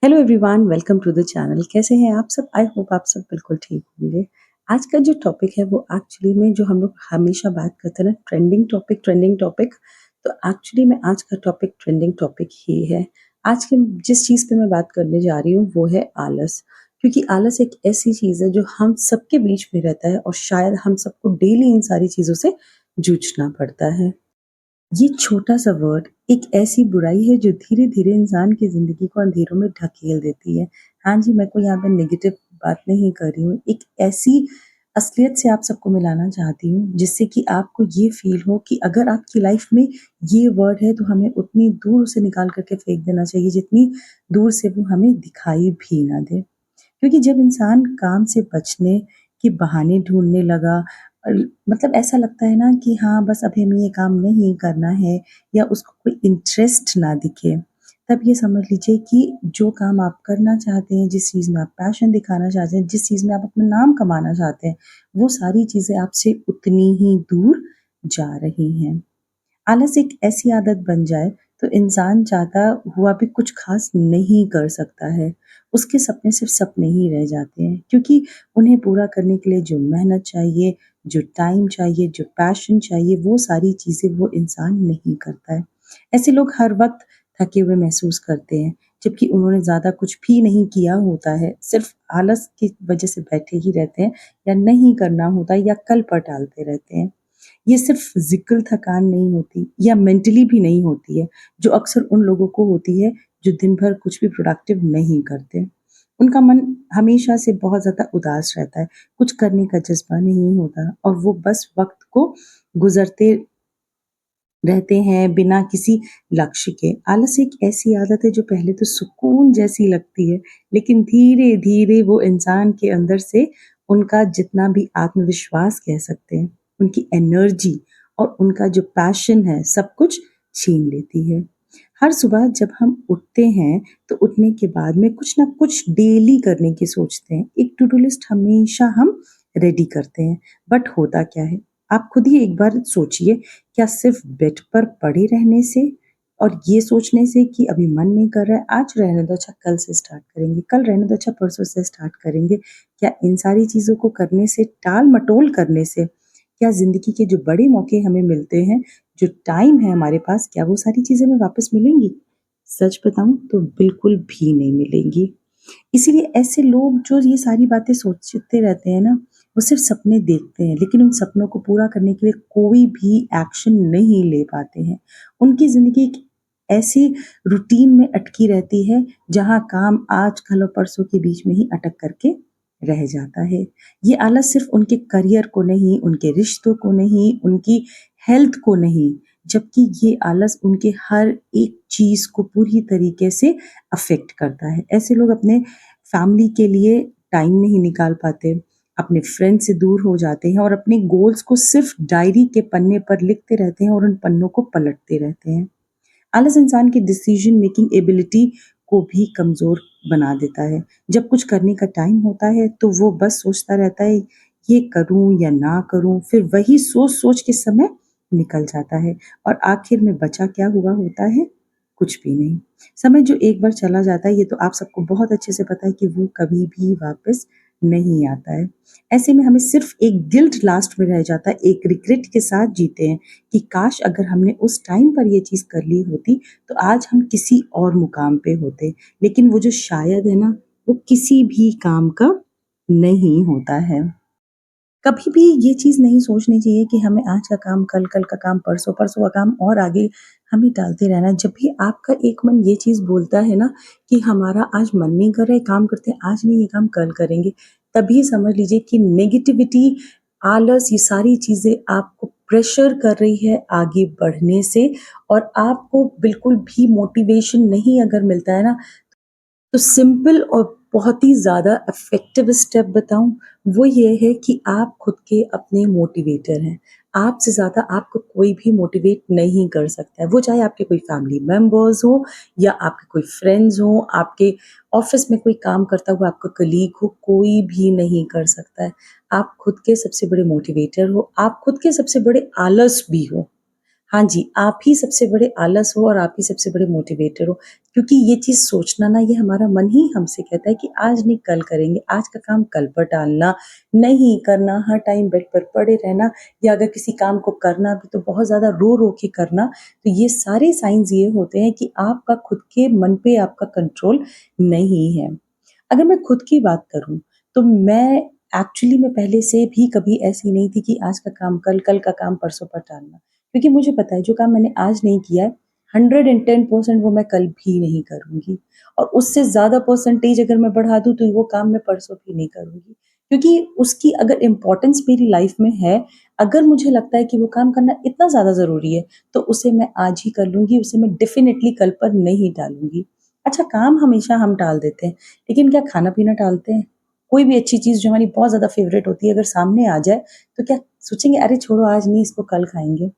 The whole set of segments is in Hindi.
Hello everyone, welcome to the channel. कैसे हैं आप सब? आई होप आप सब बिल्कुल ठीक होंगे। आज का जो टॉपिक है वो एक्चुअली में जो हम लोग हमेशा बात करते हैं ना, ट्रेंडिंग टॉपिक। तो एक्चुअली में आज का टॉपिक ट्रेंडिंग टॉपिक ही है। आज के जिस चीज़ पे मैं बात करने जा रही हूँ वो है आलस। क्योंकि आलस एक ऐसी चीज़ है जो हम सबके बीच में रहता है और शायद हम सबको डेली इन सारी चीज़ों से जूझना पड़ता है। ये छोटा-सा वर्ड एक ऐसी बुराई है जो धीरे-धीरे इंसान की ज़िंदगी को अंधेरों में ढकेल देती है। हाँ जी, मैं कोई यहाँ पे नेगेटिव बात नहीं कर रही हूँ। एक ऐसी असलियत से आप सबको मिलाना चाहती हूँ जिससे कि आपको ये फ़ील हो कि अगर आपकी लाइफ़ में ये वर्ड है तो हमें उतनी दूर उसे निकाल कर के फेंक देना चाहिए जितनी दूर से वो हमें दिखाई भी ना दे। क्योंकि जब इंसान काम से बचने के बहाने ढूँढने लगा मतलब ऐसा लगता है ना कि हाँ, बस अभी हमें ये काम नहीं करना है या उसको कोई इंटरेस्ट ना दिखे, तब ये समझ लीजिए कि जो काम आप करना चाहते हैं, जिस चीज़ में आप पैशन दिखाना चाहते हैं, जिस चीज़ में आप अपना नाम कमाना चाहते हैं, वो सारी चीज़ें आपसे उतनी ही दूर जा रही हैं। आलस एक ऐसी आदत बन जाए तो इंसान चाहता हुआ भी कुछ खास नहीं कर सकता है। उसके सपने सिर्फ सपने ही रह जाते हैं क्योंकि उन्हें पूरा करने के लिए जो मेहनत चाहिए, जो टाइम चाहिए, जो पैशन चाहिए, वो सारी चीज़ें वो इंसान नहीं करता है। ऐसे लोग हर वक़्त थके हुए महसूस करते हैं, जबकि उन्होंने ज़्यादा कुछ भी नहीं किया होता है, सिर्फ़ आलस की वजह से बैठे ही रहते हैं या नहीं करना होता या कल पर टालते रहते हैं। ये सिर्फ फिज़िकल थकान नहीं होती या मेंटली भी नहीं होती है, जो अक्सर उन लोगों को होती है जो दिन भर कुछ भी प्रोडक्टिव नहीं करते। उनका मन हमेशा से बहुत ज़्यादा उदास रहता है, कुछ करने का जज़्बा नहीं होता और वो बस वक़्त को गुज़रते रहते हैं बिना किसी लक्ष्य के। आलस एक ऐसी आदत है जो पहले तो सुकून जैसी लगती है, लेकिन धीरे-धीरे वो इंसान के अंदर से उनका जितना भी आत्मविश्वास कह सकते हैं, उनकी एनर्जी और उनका जो पैशन है, सब कुछ छीन लेती है। हर सुबह जब हम उठते हैं, तो उठने के बाद में कुछ ना कुछ डेली करने की सोचते हैं। एक टू डू लिस्ट हमेशा हम रेडी करते हैं, बट होता क्या है? आप खुद ही एक बार सोचिए, क्या सिर्फ बेड पर पड़े रहने से और ये सोचने से कि अभी मन नहीं कर रहा है, आज रहने दो, अच्छा कल से स्टार्ट करेंगे, कल रहने दो, अच्छा परसों से स्टार्ट करेंगे। क्या इन सारी चीज़ों को करने से, टाल-मटोल करने से, क्या ज़िंदगी के जो बड़े मौके हमें मिलते हैं, जो टाइम है हमारे पास, क्या वो सारी चीज़ें हमें वापस मिलेंगी? सच बताऊँ तो बिल्कुल भी नहीं मिलेंगी। इसीलिए ऐसे लोग जो ये सारी बातें सोचते रहते हैं ना, वो सिर्फ़ सपने देखते हैं, लेकिन उन सपनों को पूरा करने के लिए कोई भी एक्शन नहीं ले पाते हैं। उनकी ज़िंदगी एक ऐसी रूटीन में अटकी रहती है, जहाँ काम आज, कल और परसों के बीच में ही अटक करके रह जाता है। ये आलस सिर्फ़ उनके करियर को नहीं, उनके रिश्तों को नहीं, उनकी हेल्थ को नहीं, जबकि ये आलस उनके हर एक चीज़ को पूरी तरीके से अफ़ेक्ट करता है। ऐसे लोग अपने फैमिली के लिए टाइम नहीं निकाल पाते, अपने फ्रेंड से दूर हो जाते हैं और अपने गोल्स को सिर्फ़ डायरी के पन्ने पर लिखते रहते हैं और उन पन्नों को पलटते रहते हैं। आलस इंसान की डिसीजन मेकिंग एबिलिटी को भी कमज़ोर बना देता है। जब कुछ करने का टाइम होता है तो वो बस सोचता रहता है ये करूँ या ना करूँ, फिर वही सोच-सोच के समय निकल जाता है और आखिर में बचा क्या हुआ होता है? कुछ भी नहीं। समय जो एक बार चला जाता है ये तो आप सबको बहुत अच्छे से पता है कि वो कभी भी वापस नहीं आता है। ऐसे में हमें सिर्फ़ एक गिल्ट लास्ट में रह जाता है, एक रिग्रेट के साथ जीते हैं कि काश अगर हमने उस टाइम पर ये चीज़ कर ली होती, तो आज हम किसी और मुकाम पे होते। लेकिन वो जो शायद है ना, वो किसी भी काम का नहीं होता है। कभी भी ये चीज़ नहीं सोचनी चाहिए कि हमें आज का काम कल, कल का काम परसों, परसों का काम और आगे हमें टालते रहना है। जब भी आपका एक मन ये चीज़ बोलता है ना कि हमारा आज मन नहीं कर रहा है, काम करते हैं, आज नहीं ये काम कल करेंगे, तभी समझ लीजिए कि नेगेटिविटी, आलस ये सारी चीज़ें आपको प्रेशर कर रही है आगे बढ़ने से और आपको बिल्कुल भी मोटिवेशन नहीं अगर मिलता है ना, तो सिंपल और बहुत ही ज़्यादा इफ़ेक्टिव स्टेप बताऊँ, वो ये है कि आप खुद के अपने मोटिवेटर हैं। आपसे ज़्यादा आपको कोई भी मोटिवेट नहीं कर सकता है। वो चाहे आपके कोई फैमिली मेंबर्स हों या आपके कोई फ्रेंड्स हों, आपके ऑफ़िस में कोई काम करता हुआ आपका कलीग हो, कोई भी नहीं कर सकता है। आप खुद के सबसे बड़े मोटिवेटर हो, आप खुद के सबसे बड़े आलस भी हो। हाँ जी, आप ही सबसे बड़े आलस हो और आप ही सबसे बड़े मोटिवेटर हो। क्योंकि ये चीज़ सोचना ना ये हमारा मन ही हमसे कहता है कि आज नहीं कल करेंगे, आज का काम कल पर टालना, नहीं करना, हर टाइम बेड पर पड़े रहना या अगर किसी काम को करना भी तो बहुत ज़्यादा रो-रो के करना। तो ये सारे साइन्स ये होते हैं कि आपका खुद के मन पे आपका कंट्रोल नहीं है। अगर मैं खुद की बात करूँ, तो मैं एक्चुअली मैं पहले से भी कभी ऐसी नहीं थी कि आज का काम कल, कल का काम परसों पर टालना। क्योंकि मुझे पता है जो काम मैंने आज नहीं किया है, 110% वो मैं कल भी नहीं करूँगी और उससे ज़्यादा परसेंटेज अगर मैं बढ़ा दूँ, तो वो काम मैं परसों भी नहीं करूँगी। क्योंकि उसकी अगर इम्पोर्टेंस मेरी लाइफ़ में है, अगर मुझे लगता है कि वो काम करना इतना ज़्यादा ज़रूरी है, तो उसे मैं आज ही कर लूँगी, उसे मैं डेफ़िनिटली कल पर नहीं टालूँगी। अच्छा, काम हमेशा हम टाल देते हैं, लेकिन क्या खाना-पीना टालते हैं? कोई भी अच्छी चीज़ जो हमारी बहुत ज़्यादा फ़ेवरेट होती है, अगर सामने आ जाए, तो क्या सोचेंगे, "अरे छोड़ो, आज नहीं, इसको कल खाएँगे"?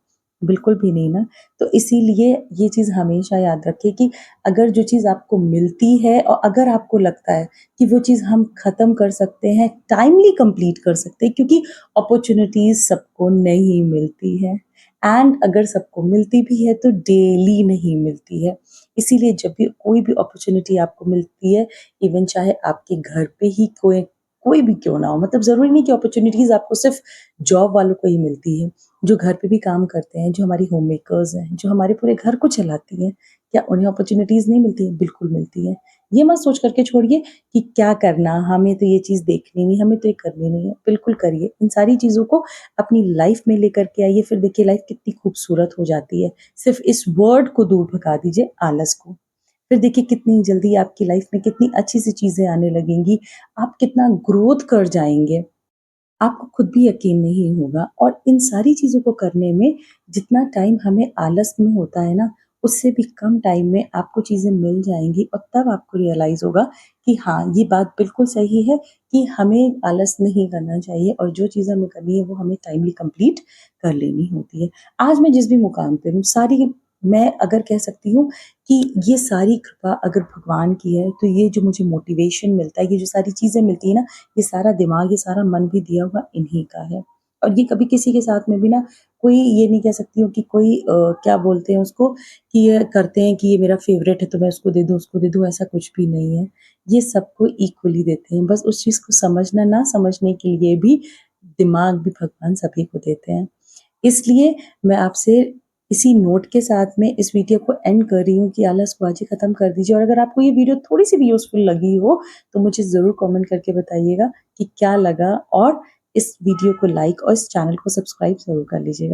बिल्कुल भी नहीं ना। तो इसीलिए ये चीज़ हमेशा याद रखें कि अगर जो चीज़ आपको मिलती है और अगर आपको लगता है कि वो चीज़ हम ख़त्म कर सकते हैं, टाइमली कंप्लीट कर सकते हैं, क्योंकि अपॉर्च्युनिटीज़ सबको नहीं मिलती है एंड अगर सबको मिलती भी है, तो डेली नहीं मिलती है। इसीलिए जब भी कोई भी अपॉर्च्युनिटी आपको मिलती है, इवन चाहे आपके घर पे ही कोई कोई भी क्यों ना हो, मतलब ज़रूरी नहीं कि अपॉर्च्युनिटीज़ आपको सिर्फ़ जॉब वालों को ही मिलती है। जो घर पे भी काम करते हैं, जो हमारी होममेकर्स हैं, जो हमारे पूरे घर को चलाती हैं, क्या उन्हें अपॉर्च्युनिटीज़ नहीं मिलती हैं? बिल्कुल मिलती हैं। ये मत सोच कर के छोड़िए कि क्या करना, हमें तो ये चीज़ देखनी नहीं, हमें तो ये करनी नहीं है। बिल्कुल करिए, इन सारी चीज़ों को अपनी लाइफ़ में लेकर के आइए, फिर देखिए लाइफ़ कितनी खूबसूरत हो जाती है। सिर्फ़ इस वर्ड को दूर भगा दीजिए, आलस को। फिर देखिए कितनी जल्दी आपकी लाइफ़ में कितनी अच्छी-सी चीज़ें आने लगेंगी, आप कितना ग्रोथ कर जाएँगे। आपको खुद भी यकीन नहीं होगा और इन सारी चीज़ों को करने में जितना टाइम हमें आलस में होता है ना, उससे भी कम टाइम में आपको चीज़ें मिल जाएँगी और तब आपको रियलाइज़ होगा कि हाँ, ये बात बिल्कुल सही है कि हमें आलस नहीं करना चाहिए और जो चीज़ हमें करनी है वो हमें टाइमली कंप्लीट कर लेनी होती है। आज मैं जिस भी मुकाम पे हूँ, सारी मैं अगर कह सकती हूँ कि ये सारी कृपा अगर भगवान की है, तो ये जो मुझे मोटिवेशन मिलता है, ये जो सारी चीज़ें मिलती हैं ना, ये सारा दिमाग, ये सारा मन भी दिया हुआ इन्हीं का है। और ये कभी किसी के साथ में भी ना कोई ये नहीं कह सकती हूँ कि कोई क्या बोलते हैं उसको कि ये करते हैं कि ये मेरा फ़ेवरेट है तो मैं उसको दे दूँ, ऐसा कुछ भी नहीं है। ये सबको इक्वली देते हैं, बस उस चीज़ को समझना ना समझने के लिए भी दिमाग भी भगवान सभी को देते हैं। इसलिए मैं आपसे इसी नोट के साथ में इस वीडियो को एंड कर रही हूँ कि आलस को आज ही खत्म कर दीजिए और अगर आपको ये वीडियो थोड़ी-सी भी यूज़फुल लगी हो, तो मुझे ज़रूर कमेंट करके बताइएगा कि क्या लगा और इस वीडियो को लाइक और इस चैनल को सब्सक्राइब ज़रूर कर लीजिएगा।